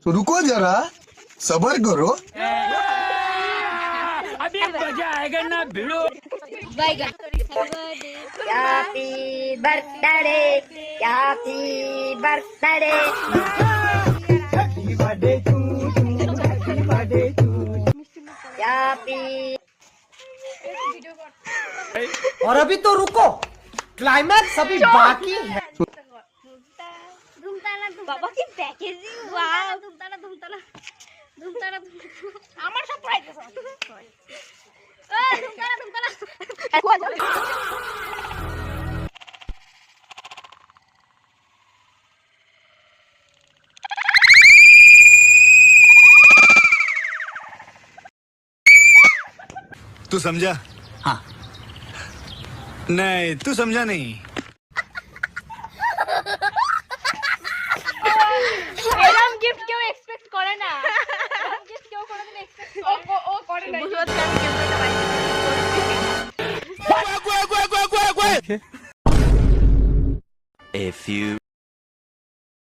तो रुको जरा सबर करो। अभी मजा आएगा ना भिड़ो। Happy birthday, happy birthday. Happy. और अभी तो रुको, क्लाइमैक्स अभी बाकी है। বাবা কি প্যাকেজিং ওয়াও ধুমতানা আমার সব পড়াইতেছ এই ধুমতানা तू समझा? हाँ। नहीं तू समझा नहीं। এরকম গিফট কেউ এক্সপেক্ট করে না এরকম গিফট কেউ কোনোদিন এক্সপেক্ট করে না ও করে না বুঝত কাজ ক্যামেরাটা বাইরে A few